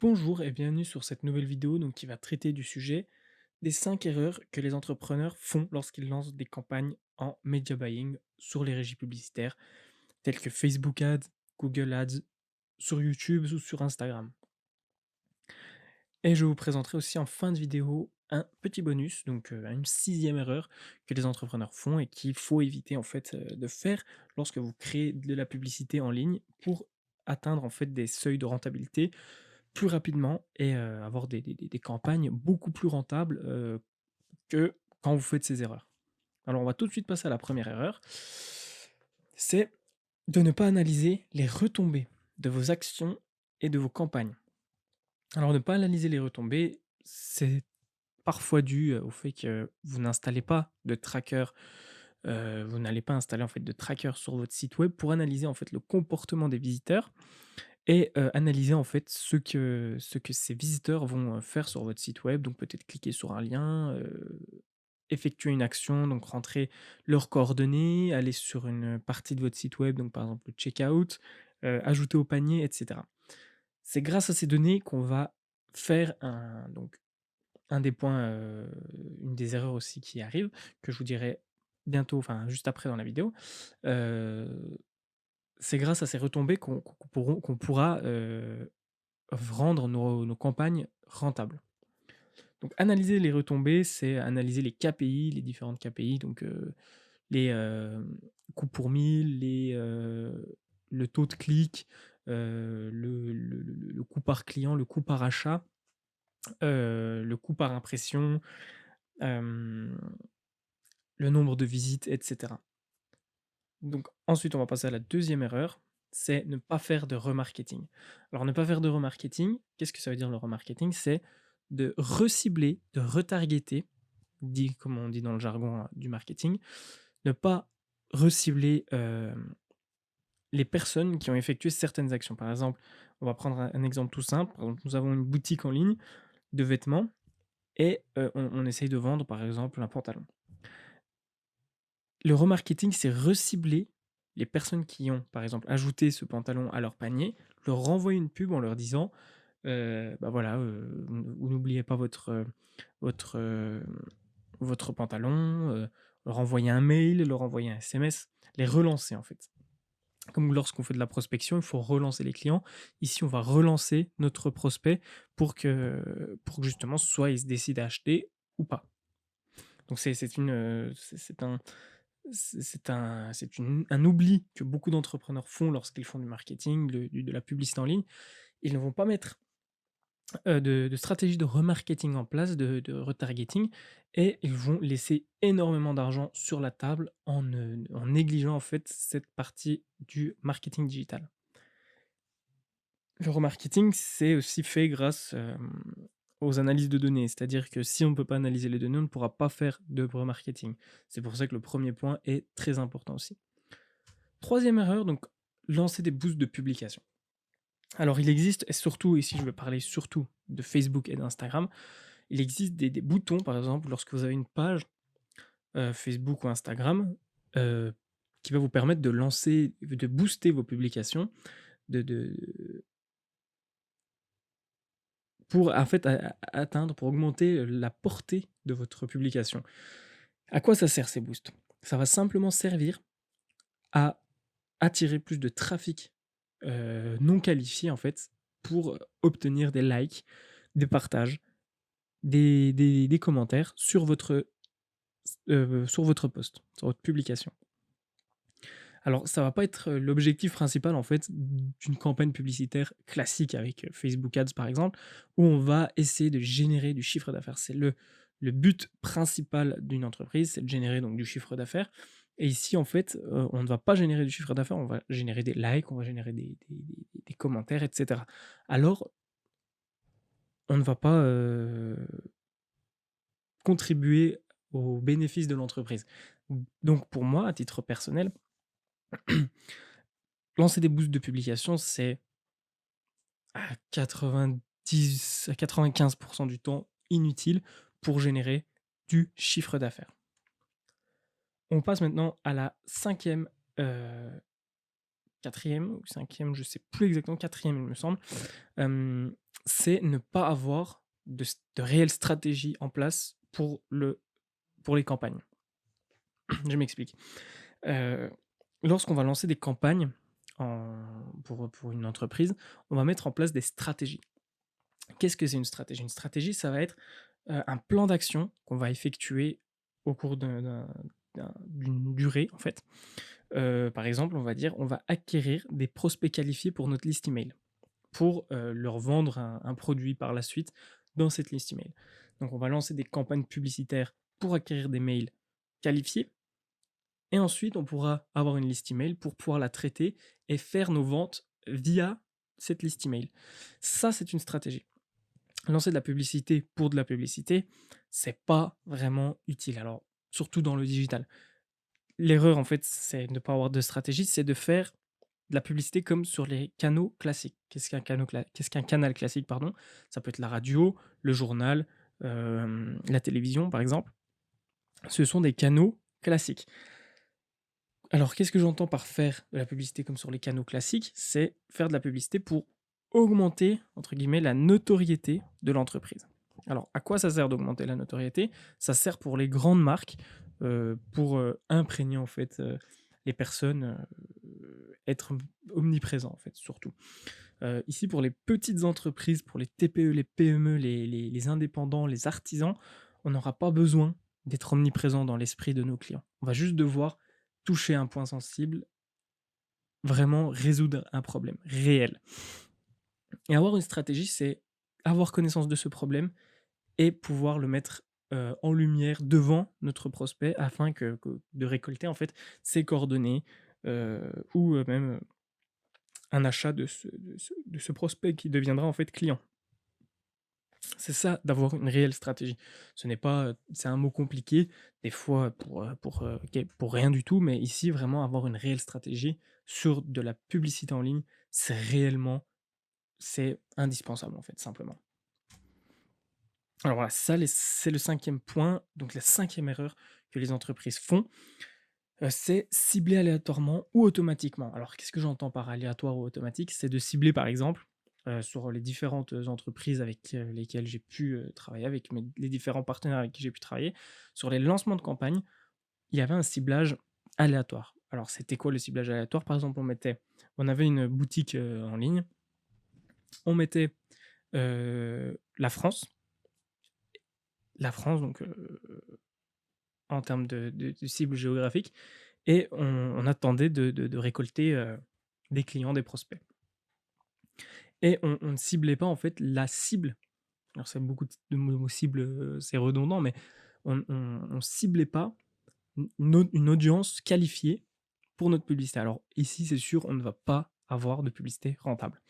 Bonjour et bienvenue sur cette nouvelle vidéo qui va traiter du sujet des 5 erreurs que les entrepreneurs font lorsqu'ils lancent des campagnes en media buying sur les régies publicitaires telles que Facebook Ads, Google Ads, sur YouTube ou sur Instagram. Et je vous présenterai aussi en fin de vidéo un petit bonus, une sixième erreur que les entrepreneurs font et qu'il faut éviter de faire lorsque vous créez de la publicité en ligne pour atteindre des seuils de rentabilité plus rapidement et avoir des campagnes beaucoup plus rentables, que quand vous faites ces erreurs. Alors on va tout de suite passer à la première erreur, c'est de ne pas analyser les retombées de vos actions et de vos campagnes. Alors ne pas analyser les retombées, c'est parfois dû, au fait que vous n'installez pas de tracker, vous n'allez pas installer de tracker sur votre site web pour analyser le comportement des visiteurs et analyser ce que ces visiteurs vont, faire sur votre site web. Donc peut-être cliquer sur un lien, effectuer une action, donc rentrer leurs coordonnées, aller sur une partie de votre site web, donc par exemple le checkout, ajouter au panier et cetera. C'est grâce à ces données qu'on va faire un des points, une des erreurs aussi qui arrivent, que je vous dirai bientôt, enfin juste après dans la vidéo, heu, c'est grâce à ces retombées qu'on pourra, rendre nos campagnes rentables. Donc analyser les retombées, c'est analyser les KPI, les différentes KPI, les, coûts pour 1000, le taux de clic, le coût par client, le coût par achat, le coût par impression, hem, le nombre de visites et cetera. Donc ensuite, on va passer à la deuxième erreur, c'est ne pas faire de remarketing. Alors ne pas faire de remarketing, qu'est-ce que ça veut dire le remarketing? C'est de recibler, de retargeter, dit comme on dit dans le jargon, du marketing, ne pas recibler, les personnes qui ont effectué certaines actions. Par exemple, on va prendre un exemple tout simple. Par exemple, nous avons une boutique en ligne de vêtements et on essaye de vendre, par exemple, un pantalon. Le remarketing, c'est recibler les personnes qui ont, par exemple, ajouté ce pantalon à leur panier, leur renvoyer une pub en leur disant, bah, voilà, vous n'oubliez pas votre, votre pantalon, leur envoyer un mail, leur envoyer un SMS, les relancer, en fait. Comme lorsqu'on fait de la prospection, il faut relancer les clients. Ici, on va relancer notre prospect pour que justement, soit il se décide à acheter ou pas. Donc c'est une, c'est un oubli que beaucoup d'entrepreneurs font lorsqu'ils font du marketing, de la publicité en ligne. Ils ne vont pas mettre, de stratégie de remarketing en place, de retargeting et ils vont laisser énormément d'argent sur la table en négligeant cette partie du marketing digital. Le remarketing, c'est aussi fait grâce, aux analyses de données. C'est-à-dire que si on ne peut pas analyser les données, on ne pourra pas faire de remarketing. C'est pour ça que le premier point est très important aussi. Troisième erreur, donc lancer des boosts de publication. Alors il existe, et surtout ici je vais parler surtout de Facebook et d'Instagram, il existe des boutons par exemple lorsque vous avez une page, Facebook ou Instagram, heu, qui va vous permettre de booster vos publications, de pour atteindre, pour augmenter, la portée de votre publication. À quoi ça sert ces boosts? Ça va simplement servir à attirer plus de trafic, non qualifié pour obtenir des likes, des partages, des commentaires sur votre post, sur votre publication. Alors ça va pas être, l'objectif principal d'une campagne publicitaire classique avec, Facebook Ads par exemple, où on va essayer de générer du chiffre d'affaires. C'est le but principal d'une entreprise, c'est de générer donc du chiffre d'affaires et ici on ne va pas générer du chiffre d'affaires, on va générer des likes, on va générer des commentaires et cetera. Alors on ne va pas, contribuer aux bénéfices de l'entreprise. Donc pour moi, à titre personnel, lancer des boosts de publication, c'est à 90 à 95 du temps inutile pour générer du chiffre d'affaires. On passe maintenant à la cinquième, e 4 ou cinquième, je sais plus exactement, quatrième il me semble, hem, c'est ne pas avoir de réelle stratégie en place pour les campagnes. Je m'explique. Heu, Lorsqu'on va lancer des campagnes pour une entreprise, on va mettre en place des stratégies. Qu'est-ce que c'est une stratégie? Une stratégie, ça va être, un plan d'action qu'on va effectuer au cours d'une durée, en fait. Par exemple, on va dire, on va acquérir des prospects qualifiés pour notre liste email, pour, leur vendre un produit par la suite dans cette liste email. Donc on va lancer des campagnes publicitaires pour acquérir des mails qualifiés et ensuite on pourra avoir une liste email pour pouvoir la traiter et faire nos ventes via cette liste email. Ça, c'est une stratégie. Lancer de la publicité pour de la publicité, c'est pas vraiment utile. Alors, surtout dans le digital. L'erreur, en fait, c'est de ne pas avoir de stratégie, c'est de faire de la publicité comme sur les canaux classiques. Qu'est-ce qu'un canal classique, pardon? Ça peut être la radio, le journal, la télévision, par exemple. Ce sont des canaux classiques. Alors, qu'est-ce que j'entends par faire de la publicité comme sur les canaux classiques? C'est faire de la publicité pour augmenter, entre guillemets, «la notoriété» de l'entreprise. Alors, à quoi ça sert d'augmenter la notoriété? Ça sert pour les grandes marques, pour, imprégner, en fait, les personnes, être omniprésent, en fait, surtout. Ici, pour les petites entreprises, pour les TPE, les PME, les indépendants, les artisans, on n'aura pas besoin d'être omniprésent dans l'esprit de nos clients. On va juste devoir toucher un point sensible, vraiment résoudre un problème réel. Et avoir une stratégie, c'est avoir connaissance de ce problème et pouvoir le mettre, en lumière devant notre prospect afin que de récolter, en fait, ses coordonnées, ou, même, un achat de ce prospect qui deviendra, en fait, client. C'est ça, d'avoir une réelle stratégie. Ce n'est pas, c'est un mot compliqué, des fois pour rien du tout, mais ici, vraiment avoir une réelle stratégie sur de la publicité en ligne, c'est indispensable, en fait, simplement. Alors voilà, ça les c'est le cinquième point, donc la cinquième erreur que les entreprises font, c'est cibler aléatoirement ou automatiquement. Alors qu'est-ce que j'entends par aléatoire ou automatique? C'est de cibler par exemple, sur les différentes, entreprises avec, lesquelles j'ai pu, travailler, avec les différents partenaires avec qui j'ai pu travailler. Sur les lancements de campagne, il y avait un ciblage aléatoire. Alors c'était quoi le ciblage aléatoire? Par exemple, on avait une boutique, en ligne, on mettait, la France. La France donc, en termes de cible géographique et on attendait de récolter, des clients, des prospects et on ne ciblait pas en fait la cible. Alors c'est beaucoup de mots cible, c'est redondant, mais on ciblait pas une audience qualifiée pour notre publicité. Alors ici, c'est sûr, on ne va pas avoir de publicité rentable.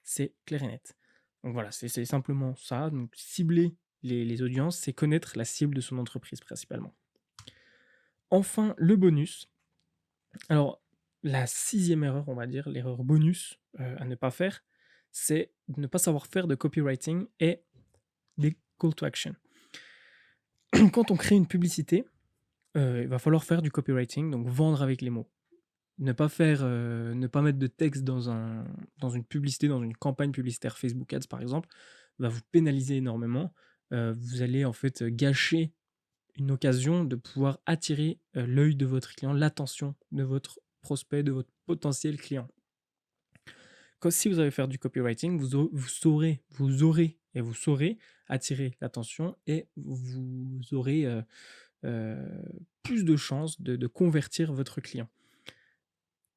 C'est clair et net. Donc voilà, c'est simplement ça, donc cibler les audiences, c'est connaître la cible de son entreprise principalement. Enfin, le bonus. Alors, la sixième erreur, on va dire, l'erreur bonus, à ne pas faire, c'est de ne pas savoir faire de copywriting et des call to action. Quand on crée une publicité, il va falloir faire du copywriting, donc vendre avec les mots. Ne pas mettre de texte dans une publicité, dans une campagne publicitaire Facebook Ads, par exemple, va vous pénaliser énormément. Vous allez, en fait, gâcher une occasion de pouvoir attirer, l'œil de votre client, l'attention de votre prospect, de votre potentiel client. Si vous allez faire du copywriting, vous aurez et vous saurez attirer l'attention et vous aurez, plus de chances de convertir votre client.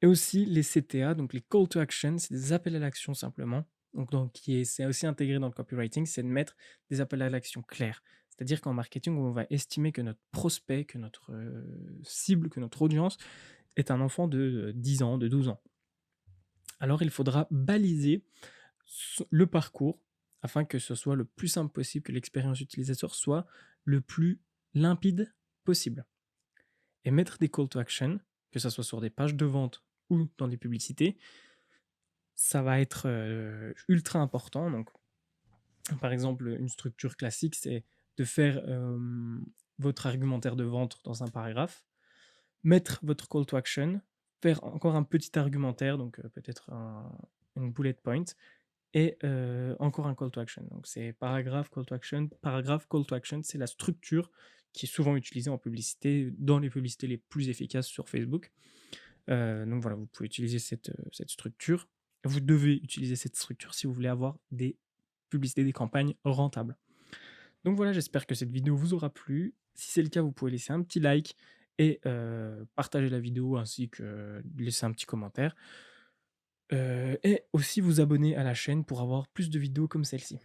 Et aussi les CTA, donc les call to action, c'est des appels à l'action simplement. C'est aussi intégré dans le copywriting, c'est de mettre des appels à l'action clairs. C'est-à-dire qu'en marketing, on va estimer que notre prospect, que notre, cible, que notre audience est un enfant de, 10 ans, de 12 ans. Alors il faudra baliser le parcours afin que ce soit le plus simple possible, que l'expérience utilisateur soit le plus limpide possible. Et mettre des call to action, que ce soit sur des pages de vente ou dans des publicités, ça va être ultra important. Donc, par exemple, une structure classique, c'est de faire votre argumentaire de vente dans un paragraphe, mettre votre call to action, faire encore un petit argumentaire, donc peut-être une bullet point, et encore un call to action. Donc c'est paragraphe, call to action. Paragraphe, call to action, c'est la structure qui est souvent utilisée en publicité, dans les publicités les plus efficaces sur Facebook. Donc voilà, vous pouvez utiliser cette structure. Vous devez utiliser cette structure si vous voulez avoir des publicités, des campagnes rentables. Donc voilà, j'espère que cette vidéo vous aura plu. Si c'est le cas, vous pouvez laisser un petit like et partager la vidéo ainsi que laisser un petit commentaire, et aussi vous abonner à la chaîne pour avoir plus de vidéos comme celle-ci.